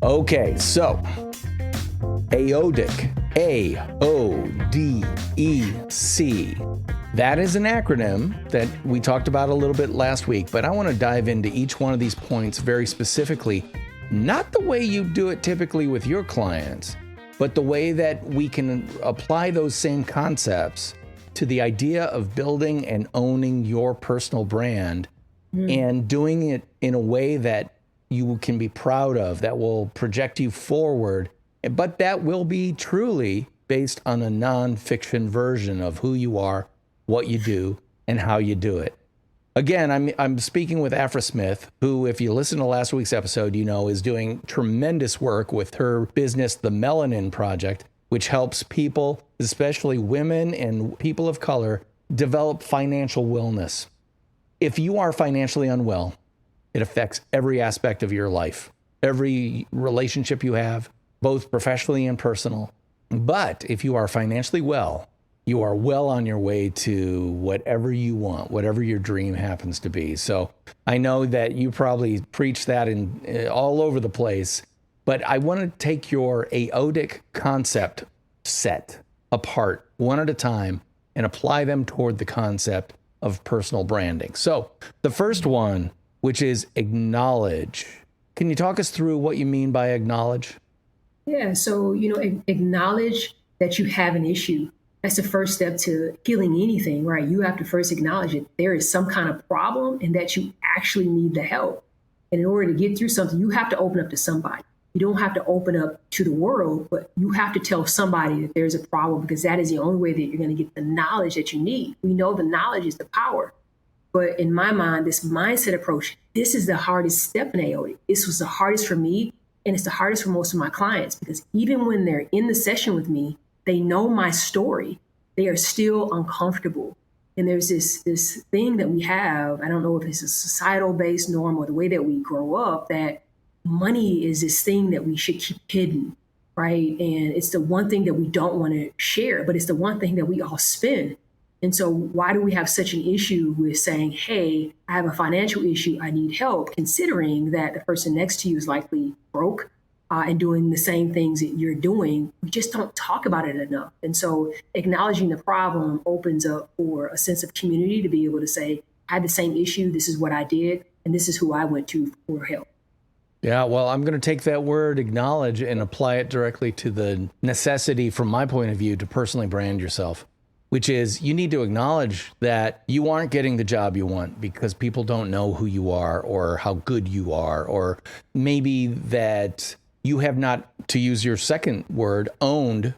Okay, so AODEC, A-O-D-E-C. That is an acronym that we talked about a little bit last week, but I want to dive into each one of these points very specifically, not the way you do it typically with your clients, but the way that we can apply those same concepts to the idea of building and owning your personal brand and doing it in a way that you can be proud of, that will project you forward, but that will be truly based on a nonfiction version of who you are, what you do, and how you do it. Again, I'm speaking with Afra Smith, who, if you listen to last week's episode, you know is doing tremendous work with her business, the Melanin Project, which helps people, especially women and people of color, develop financial wellness. If you are financially unwell, it affects every aspect of your life, every relationship you have, both professionally and personal. But if you are financially well, you are well on your way to whatever you want, whatever your dream happens to be. So I know that you probably preach that in all over the place, but I want to take your AODEC concept set apart one at a time and apply them toward the concept of personal branding. So the first one, which is acknowledge. Can you talk us through what you mean by acknowledge? Yeah, so, acknowledge that you have an issue. That's the first step to healing anything, right? You have to first acknowledge that there is some kind of problem and that you actually need the help. And in order to get through something, you have to open up to somebody. You don't have to open up to the world, but you have to tell somebody that there's a problem, because that is the only way that you're going to get the knowledge that you need. We know the knowledge is the power. But in my mind, this mindset approach, this is the hardest step in AODEC. This was the hardest for me, and it's the hardest for most of my clients, because even when they're in the session with me, they know my story. They are still uncomfortable. And there's this thing that we have, I don't know if it's a societal-based norm or the way that we grow up, that money is this thing that we should keep hidden, right? And it's the one thing that we don't want to share, but it's the one thing that we all spend. And so why do we have such an issue with saying, hey, I have a financial issue, I need help, considering that the person next to you is likely broke and doing the same things that you're doing? We just don't talk about it enough. And so acknowledging the problem opens up for a sense of community to be able to say, I had the same issue, this is what I did, and this is who I went to for help. Yeah, well, I'm going to take that word acknowledge and apply it directly to the necessity, from my point of view, to personally brand yourself, which is you need to acknowledge that you aren't getting the job you want because people don't know who you are or how good you are, or maybe that you have not, to use your second word, owned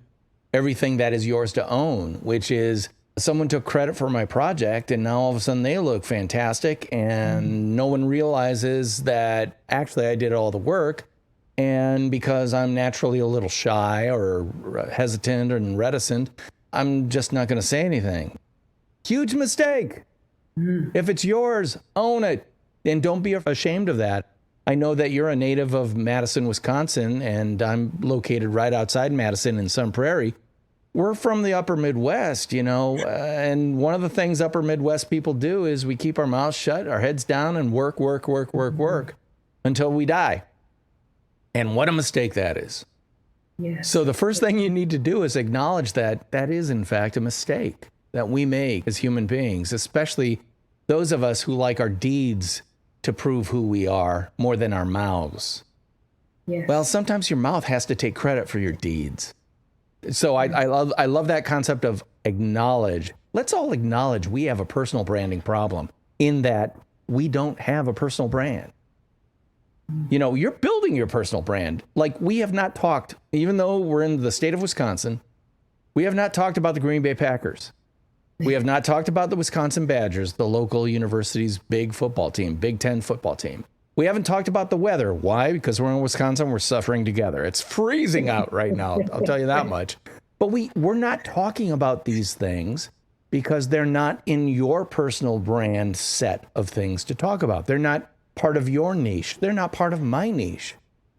everything that is yours to own, which is someone took credit for my project and now all of a sudden they look fantastic and no one realizes that actually I did all the work. And because I'm naturally a little shy or hesitant and reticent, I'm just not going to say anything. Huge mistake. If it's yours, own it. And don't be ashamed of that. I know that you're a native of Madison, Wisconsin, and I'm located right outside Madison in Sun Prairie. We're from the upper Midwest, and one of the things upper Midwest people do is we keep our mouths shut, our heads down, and work until we die. And what a mistake that is. Yes. So the first thing you need to do is acknowledge that that is, in fact, a mistake that we make as human beings, especially those of us who like our deeds to prove who we are more than our mouths. Yes. Well, sometimes your mouth has to take credit for your deeds. So I love that concept of acknowledge. Let's all acknowledge we have a personal branding problem in that we don't have a personal brand. You're building your personal brand. Like, we have not talked, even though we're in the state of Wisconsin, we have not talked about the Green Bay Packers. We have not talked about the Wisconsin Badgers, the local university's big football team, Big Ten football team. We haven't talked about the weather. Why? Because we're in Wisconsin, we're suffering together. It's freezing out right now, I'll tell you that much. But we're not talking about these things because they're not in your personal brand set of things to talk about. They're not part of your niche. They're not part of my niche.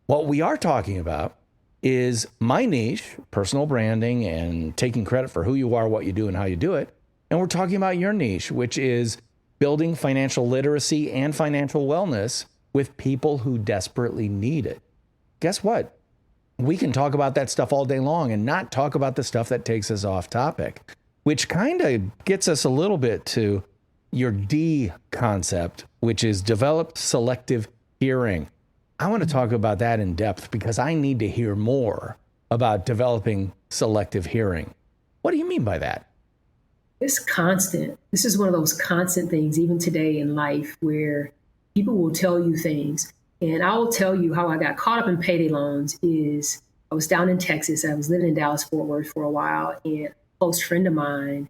What we are talking about is my niche, personal branding and taking credit for who you are, what you do, and how you do it. And we're talking about your niche, which is building financial literacy and financial wellness with people who desperately need it. guess what? We can talk about that stuff all day long and not talk about the stuff that takes us off topic, which kind of gets us a little bit to your D concept, which is develop selective hearing. I want to talk about that in depth because I need to hear more about developing selective hearing. What do you mean by that? It's constant. This is one of those constant things, even today in life, where people will tell you things. And I will tell you how I got caught up in payday loans is I was down in Texas. I was living in Dallas, Fort Worth for a while. And a close friend of mine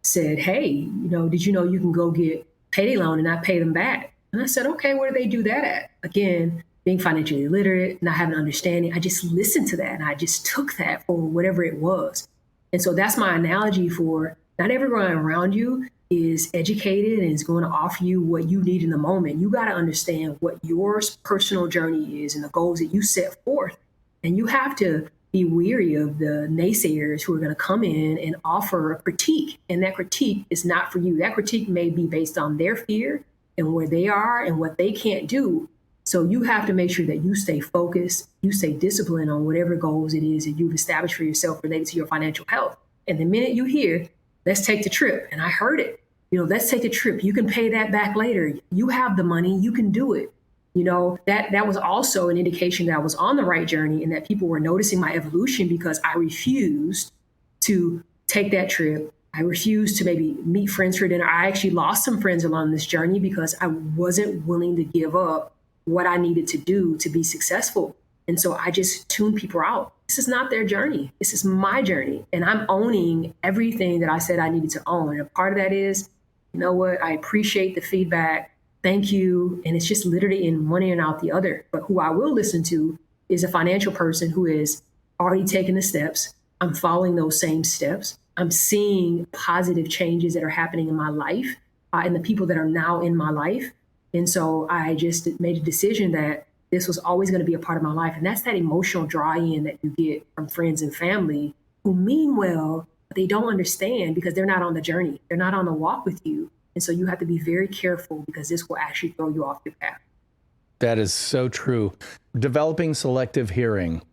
said, hey, did you know you can go get payday loan and not pay them back? And I said, okay, where do they do that at? Again, being financially illiterate, not having an understanding, I just listened to that and I just took that for whatever it was. And so that's my analogy for not everyone around you is educated and is going to offer you what you need in the moment. You got to understand what your personal journey is and the goals that you set forth. And you have to be weary of the naysayers who are going to come in and offer a critique. And that critique is not for you. That critique may be based on their fear and where they are and what they can't do. So you have to make sure that you stay focused, you stay disciplined on whatever goals it is that you've established for yourself related to your financial health. And the minute you hear, let's take the trip, and I heard it, let's take the trip. You can pay that back later. You have the money, you can do it. That was also an indication that I was on the right journey and that people were noticing my evolution because I refused to take that trip. I refused to maybe meet friends for dinner. I actually lost some friends along this journey because I wasn't willing to give up what I needed to do to be successful. And so I just tuned people out. This is not their journey. This is my journey. And I'm owning everything that I said I needed to own. And a part of that is, you know what? I appreciate the feedback. Thank you. And it's just literally in one ear and out the other. But who I will listen to is a financial person who is already taking the steps. I'm following those same steps. I'm seeing positive changes that are happening in my life and the people that are now in my life. And so I just made a decision that this was always going to be a part of my life. And that's that emotional draw-in that you get from friends and family who mean well, but they don't understand because they're not on the journey. They're not on the walk with you. And so you have to be very careful because this will actually throw you off your path. That is so true. Developing selective hearing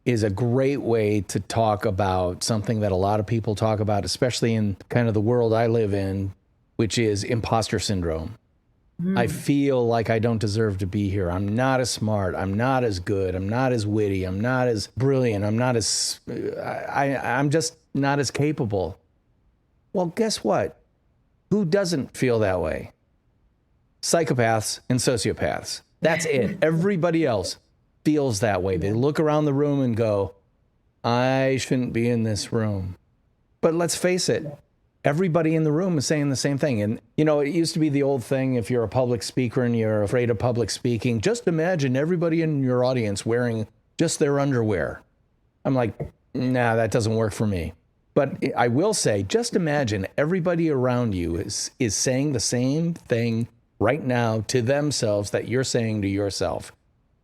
is a great way to talk about something that a lot of people talk about, especially in kind of the world I live in, which is impostor syndrome. I feel like I don't deserve to be here. I'm not as smart. I'm not as good. I'm not as witty. I'm not as brilliant. I'm just not as capable. Well, guess what? Who doesn't feel that way? Psychopaths and sociopaths. That's it. Everybody else feels that way. They look around the room and go, I shouldn't be in this room. But let's face it. Everybody in the room is saying the same thing. And, it used to be the old thing, if you're a public speaker and you're afraid of public speaking, just imagine everybody in your audience wearing just their underwear. I'm like, nah, that doesn't work for me. But I will say, just imagine everybody around you is saying the same thing right now to themselves that you're saying to yourself.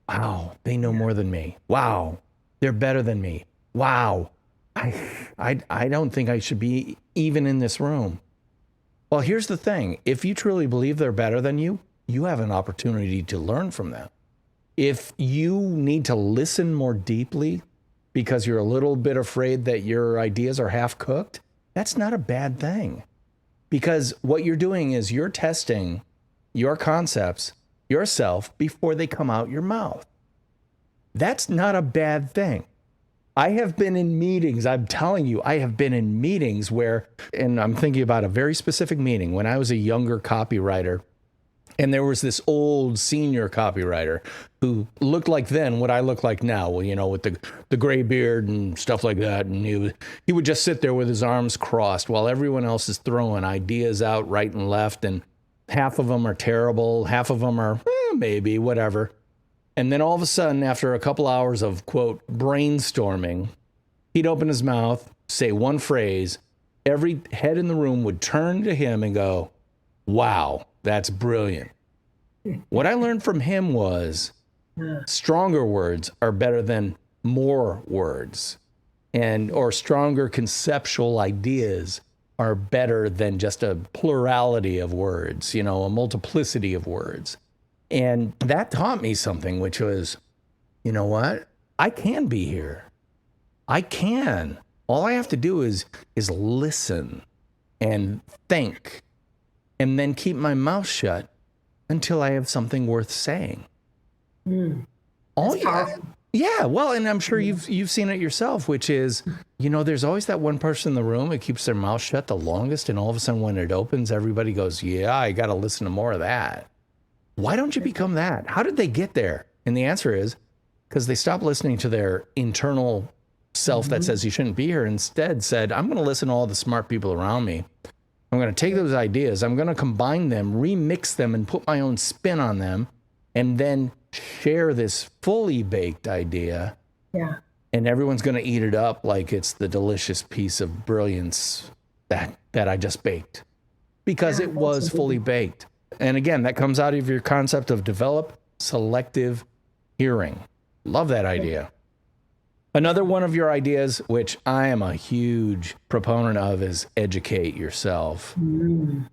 Wow, they know more than me. Wow, they're better than me. Wow. I don't think I should be even in this room. Well, here's the thing. If you truly believe they're better than you, you have an opportunity to learn from them. If you need to listen more deeply because you're a little bit afraid that your ideas are half cooked, that's not a bad thing. Because what you're doing is you're testing your concepts, yourself, before they come out your mouth. That's not a bad thing. I have been in meetings, I'm telling you, I have been in meetings where, and I'm thinking about a very specific meeting when I was a younger copywriter, and there was this old senior copywriter who looked like then what I look like now, with the gray beard and stuff like that. And he would just sit there with his arms crossed while everyone else is throwing ideas out right and left. And half of them are terrible. Half of them are maybe, whatever. And then all of a sudden, after a couple hours of, quote, brainstorming, he'd open his mouth, say one phrase, every head in the room would turn to him and go, wow, that's brilliant. What I learned from him was stronger words are better than more words, or stronger conceptual ideas are better than just a plurality of words, a multiplicity of words. And that taught me something, which was, you know what? I can be here. I can. All I have to do is listen and think and then keep my mouth shut until I have something worth saying. That's powerful. Yeah, well, and I'm sure you've seen it yourself, which is, there's always that one person in the room that keeps their mouth shut the longest, and all of a sudden when it opens, everybody goes, yeah, I got to listen to more of that. Why don't you become that? How did they get there? And the answer is because they stopped listening to their internal self that says you shouldn't be here. Instead said, I'm going to listen to all the smart people around me. I'm going to take those ideas. I'm going to combine them, remix them, and put my own spin on them, and then share this fully baked idea. Yeah. And everyone's going to eat it up like it's the delicious piece of brilliance that I just baked because it was fully baked. And again, that comes out of your concept of develop selective hearing. Love that idea. Another one of your ideas, which I am a huge proponent of, is educate yourself. When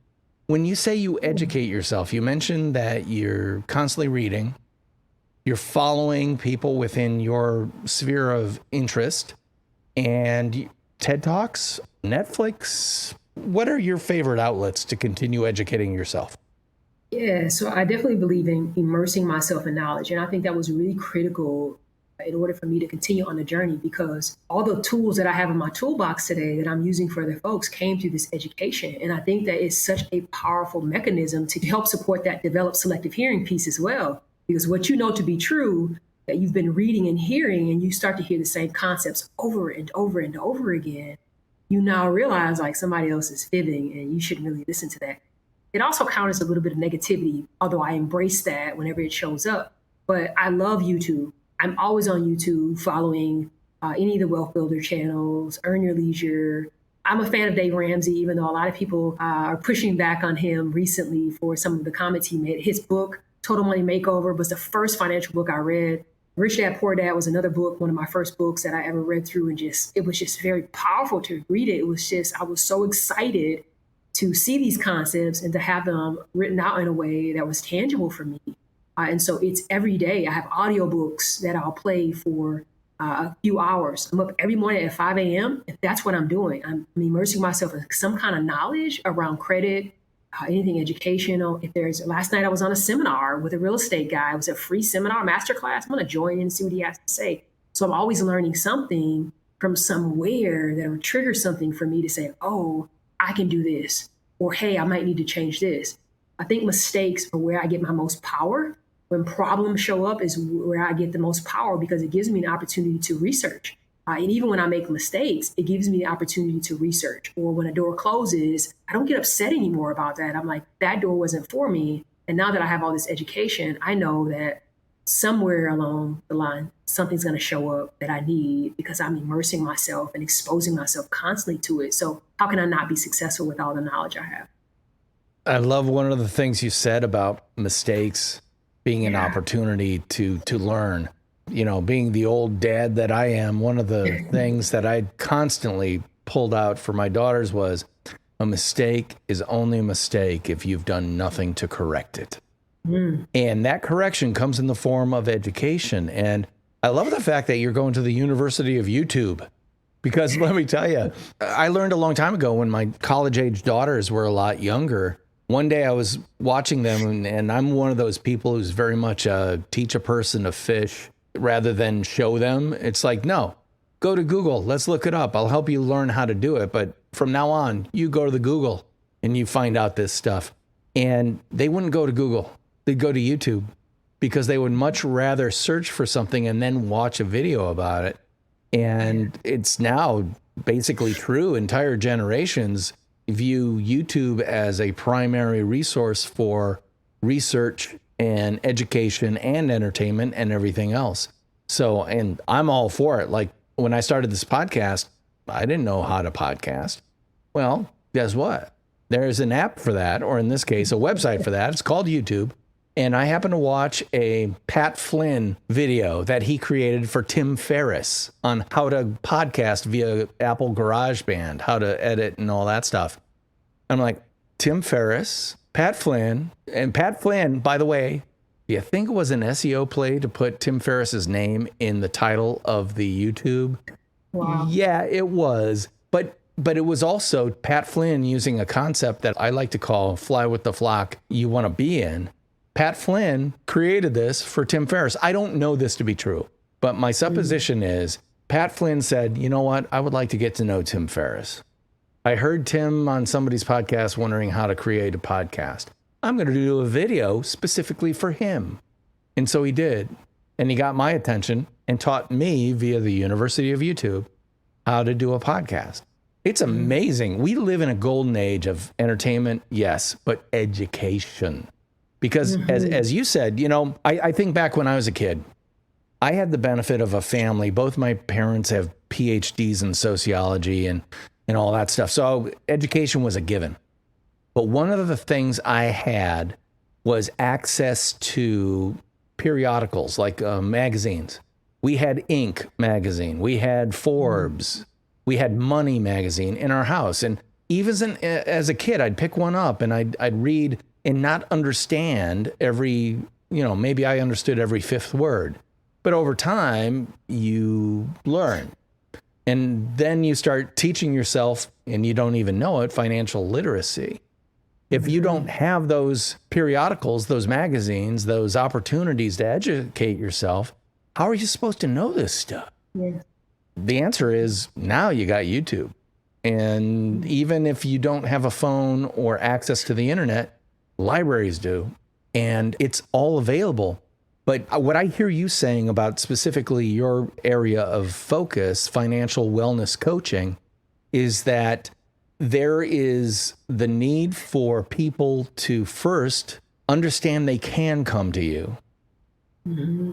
you say you educate yourself, you mentioned that you're constantly reading, you're following people within your sphere of interest, and TED Talks, Netflix. What are your favorite outlets to continue educating yourself? Yeah, so I definitely believe in immersing myself in knowledge. And I think that was really critical in order for me to continue on the journey, because all the tools that I have in my toolbox today that I'm using for other folks came through this education. And I think that is such a powerful mechanism to help support that develop selective hearing piece as well. Because what you know to be true, that you've been reading and hearing, and you start to hear the same concepts over and over and over again, you now realize like somebody else is fibbing and you shouldn't really listen to that. It also counters a little bit of negativity, although I embrace that whenever it shows up. But I love YouTube. I'm always on YouTube following any of the Wealth Builder channels, Earn Your Leisure. I'm a fan of Dave Ramsey, even though a lot of people are pushing back on him recently for some of the comments he made. His book, Total Money Makeover, was the first financial book I read. Rich Dad, Poor Dad was another book, one of my first books that I ever read through, and it was just very powerful to read it. I was so excited to see these concepts and to have them written out in a way that was tangible for me. And so it's every day. I have audiobooks that I'll play for a few hours. I'm up every morning at 5 a.m. If that's what I'm doing. I'm immersing myself in some kind of knowledge around credit, anything educational. Last night I was on a seminar with a real estate guy. It was a free seminar, masterclass. I'm going to join in and see what he has to say. So I'm always learning something from somewhere that will trigger something for me to say, oh, I can do this. Or, hey, I might need to change this. I think mistakes are where I get my most power. When problems show up is where I get the most power, because it gives me an opportunity to research. And even when I make mistakes, it gives me the opportunity to research. Or when a door closes, I don't get upset anymore about that. I'm like, that door wasn't for me. And now that I have all this education, I know that somewhere along the line, something's going to show up that I need, because I'm immersing myself and exposing myself constantly to it. So how can I not be successful with all the knowledge I have? I love one of the things you said about mistakes being an opportunity to learn. Being the old dad that I am, one of the things that I constantly pulled out for my daughters was, a mistake is only a mistake if you've done nothing to correct it. And that correction comes in the form of education. And I love the fact that you're going to the University of YouTube, because let me tell you, I learned a long time ago when my college-age daughters were a lot younger. One day I was watching them, and I'm one of those people who's very much teach a person to fish rather than show them. It's like, no, go to Google. Let's look it up. I'll help you learn how to do it. But from now on, you go to the Google and you find out this stuff. And they wouldn't go to Google. They'd go to YouTube, because they would much rather search for something and then watch a video about it. And it's now basically true. Entire generations view YouTube as a primary resource for research and education and entertainment and everything else. So, and I'm all for it. Like when I started this podcast, I didn't know how to podcast. Well, guess what? There's an app for that, or in this case, a website for that. It's called YouTube. And I happened to watch a Pat Flynn video that he created for Tim Ferriss on how to podcast via Apple GarageBand, how to edit and all that stuff. I'm like, Tim Ferriss, Pat Flynn, and Pat Flynn, by the way, Do you think it was an SEO play to put Tim Ferriss's name in the title of the YouTube? Wow. Yeah, it was. But it was also Pat Flynn using a concept that I like to call fly with the flock you want to be in. Pat Flynn created this for Tim Ferriss. I don't know this to be true, but my supposition is Pat Flynn said, you know what? I would like to get to know Tim Ferriss. I heard Tim on somebody's podcast wondering how to create a podcast. I'm going to do a video specifically for him. And so he did. And he got my attention and taught me via the University of YouTube how to do a podcast. It's amazing. We live in a golden age of entertainment, yes, but education. Because as you said, you know, I think back when I was a kid, I had the benefit of a family. Both my parents have PhDs in sociology and all that stuff. So education was a given. But one of the things I had was access to periodicals like magazines. We had Inc. magazine. We had Forbes. We had Money magazine in our house. And even as a kid, I'd pick one up and I'd read and not understand every, you know, maybe I understood every fifth word. But over time, you learn. And then you start teaching yourself, and you don't even know it, financial literacy. If you don't have those periodicals, those magazines, those opportunities to educate yourself, how are you supposed to know this stuff? Yeah. The answer is now you got YouTube. And even if you don't have a phone or access to the internet, libraries do. And it's all available. But what I hear you saying about specifically your area of focus, financial wellness coaching, is that there is the need for people to first understand they can come to you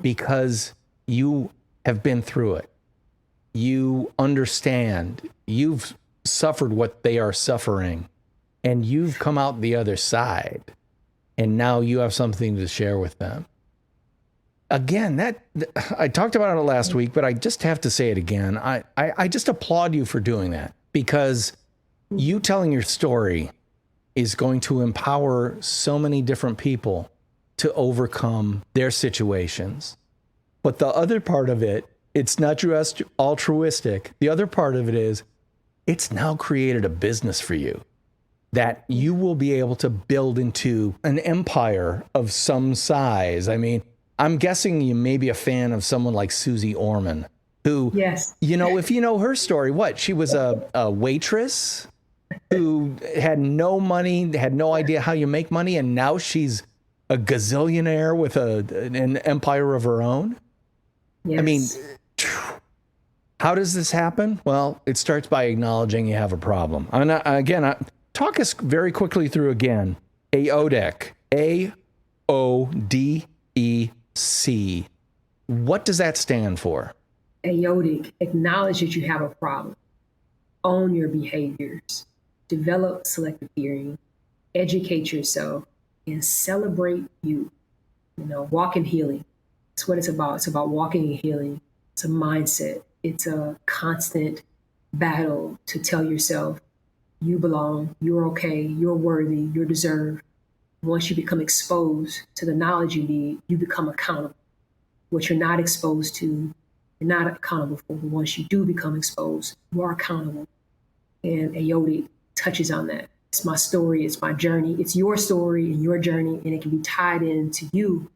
because you have been through it. You understand. You've suffered what they are suffering, and you've come out the other side. And now you have something to share with them. Again, that I talked about it last week, but I just have to say it again. I just applaud you for doing that, because you telling your story is going to empower so many different people to overcome their situations. But the other part of it, it's not just altruistic. The other part of it is it's now created a business for you that you will be able to build into an empire of some size. I mean, I'm guessing you may be a fan of someone like Susie Orman, who, yes, you know, if you know her story, what? She was a waitress who had no money, had no idea how you make money, and now she's a gazillionaire with an empire of her own. Yes. I mean, how does this happen? Well, it starts by acknowledging you have a problem. Talk us very quickly through again. AODEC, AODEC. What does that stand for? AODEC, acknowledge that you have a problem. Own your behaviors. Develop selective hearing. Educate yourself. And celebrate you. You know, walk in healing. That's what it's about. It's about walking in healing. It's a mindset. It's a constant battle to tell yourself you belong, you're okay, you're worthy, you're deserved. Once you become exposed to the knowledge you need, you become accountable. What you're not exposed to, you're not accountable for. But once you do become exposed, you are accountable. And AODEC touches on that. It's my story, it's my journey, it's your story and your journey, and it can be tied into you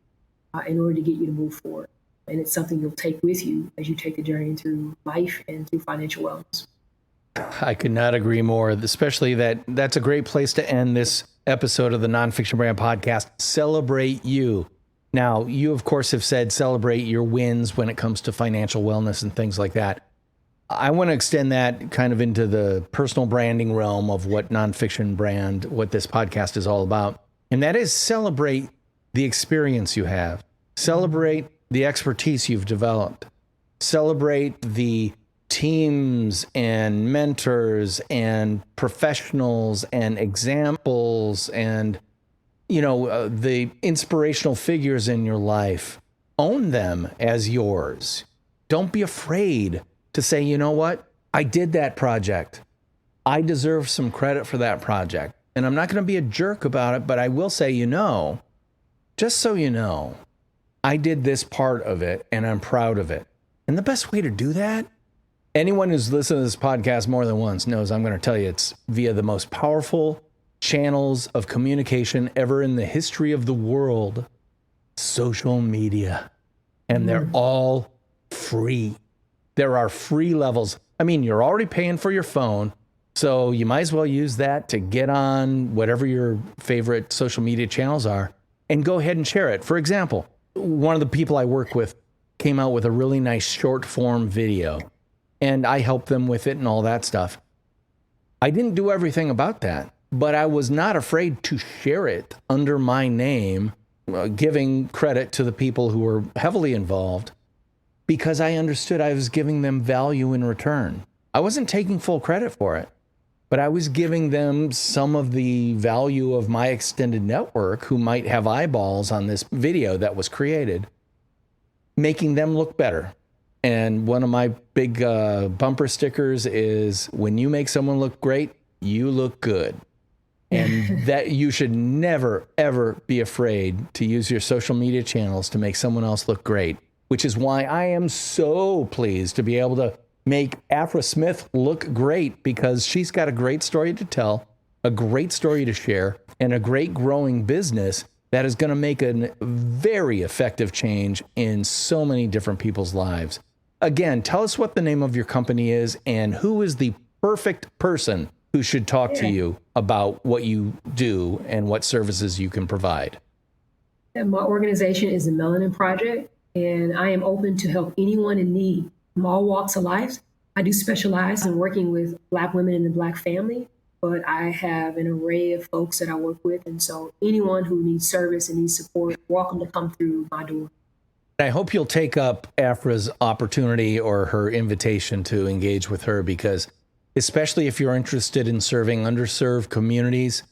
in order to get you to move forward. And it's something you'll take with you as you take the journey through life and through financial wellness. I could not agree more, especially that's a great place to end this episode of the Nonfiction Brand podcast. Celebrate you. Now, you, of course, have said celebrate your wins when it comes to financial wellness and things like that. I want to extend that kind of into the personal branding realm of what Nonfiction Brand, what this podcast is all about. And that is celebrate the experience you have. Celebrate the expertise you've developed. Celebrate the teams and mentors and professionals and examples and, the inspirational figures in your life. Own them as yours. Don't be afraid to say, you know what? I did that project. I deserve some credit for that project. And I'm not going to be a jerk about it, but I will say, just so you know, I did this part of it and I'm proud of it. And the best way to do that, anyone who's listened to this podcast more than once knows I'm going to tell you it's via the most powerful channels of communication ever in the history of the world, social media. And they're all free. There are free levels. I mean, you're already paying for your phone, so you might as well use that to get on whatever your favorite social media channels are and go ahead and share it. For example, one of the people I work with came out with a really nice short form video, and I helped them with it and all that stuff. I didn't do everything about that, but I was not afraid to share it under my name, giving credit to the people who were heavily involved, because I understood I was giving them value in return. I wasn't taking full credit for it, but I was giving them some of the value of my extended network who might have eyeballs on this video that was created, making them look better. And one of my big bumper stickers is, when you make someone look great, you look good. And that you should never, ever be afraid to use your social media channels to make someone else look great, which is why I am so pleased to be able to make Afra Smith look great, because she's got a great story to tell, a great story to share, and a great growing business that is going to make a very effective change in so many different people's lives. Again, tell us what the name of your company is and who is the perfect person who should talk to you about what you do and what services you can provide. And my organization is the Melanin Project, and I am open to help anyone in need from all walks of life. I do specialize in working with Black women in the Black family, but I have an array of folks that I work with. And so anyone who needs service and needs support, welcome to come through my door. I hope you'll take up Afra's opportunity or her invitation to engage with her, because especially if you're interested in serving underserved communities,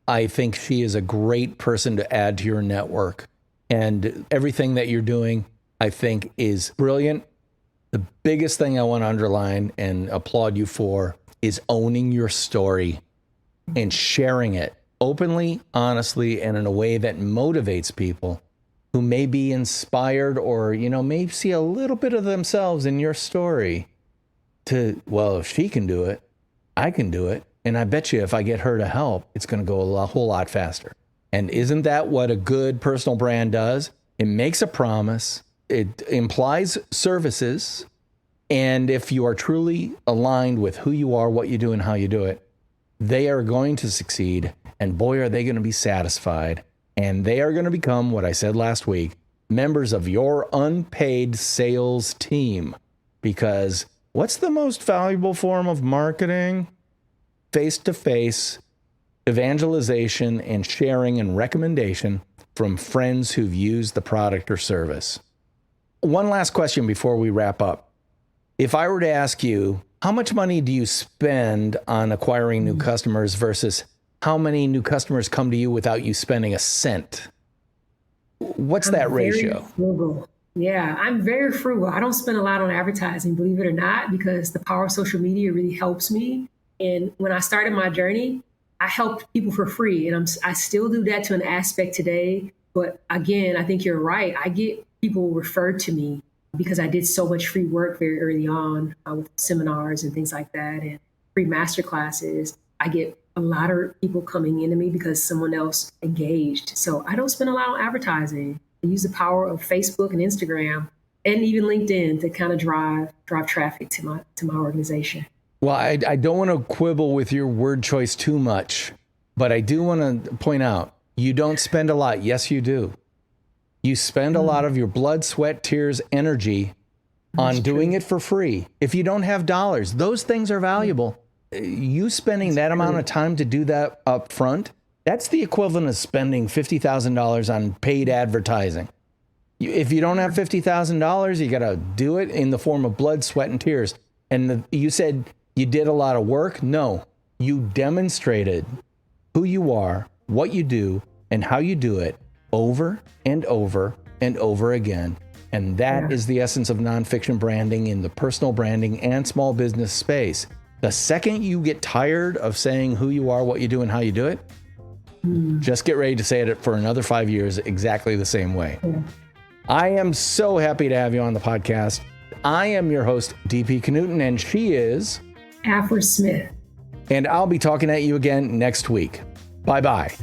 I think she is a great person to add to your network. And everything that you're doing, I think, is brilliant. The biggest thing I want to underline and applaud you for is owning your story and sharing it openly, honestly, and in a way that motivates people who may be inspired or, may see a little bit of themselves in your story to, well, if she can do it, I can do it. And I bet you if I get her to help, it's going to go a whole lot faster. And isn't that what a good personal brand does? It makes a promise. It implies services. And if you are truly aligned with who you are, what you do, and how you do it, they are going to succeed. And boy, are they going to be satisfied. And they are going to become, what I said last week, members of your unpaid sales team. Because what's the most valuable form of marketing? Face-to-face evangelization and sharing and recommendation from friends who've used the product or service. One last question before we wrap up. If I were to ask you, how much money do you spend on acquiring new customers versus how many new customers come to you without you spending a cent? What's that ratio? Frugal. Yeah, I'm very frugal. I don't spend a lot on advertising, believe it or not, because the power of social media really helps me. And when I started my journey, I helped people for free. And I still do that to an aspect today. But again, I think you're right. I get people referred to me because I did so much free work very early on with seminars and things like that and free master classes. I get a lot of people coming into me because someone else engaged. So I don't spend a lot on advertising. I use the power of Facebook and Instagram and even LinkedIn to kind of drive traffic to my organization. Well, I don't want to quibble with your word choice too much, but I do want to point out, you don't spend a lot. Yes, you do. You spend a lot of your blood, sweat, tears, energy on doing it for free. If you don't have dollars, those things are valuable. You spending that amount of time to do that up front, that's the equivalent of spending $50,000 on paid advertising. If you don't have $50,000, you got to do it in the form of blood, sweat, and tears. And you said you did a lot of work. No, you demonstrated who you are, what you do, and how you do it over and over and over again. And that is the essence of nonfiction branding in the personal branding and small business space. The second you get tired of saying who you are, what you do, and how you do it, just get ready to say it for another 5 years exactly the same way. I am so happy to have you on the podcast. I am your host, DP Knudten, and she is Afra Smith. And I'll be talking at you again next week. Bye-bye.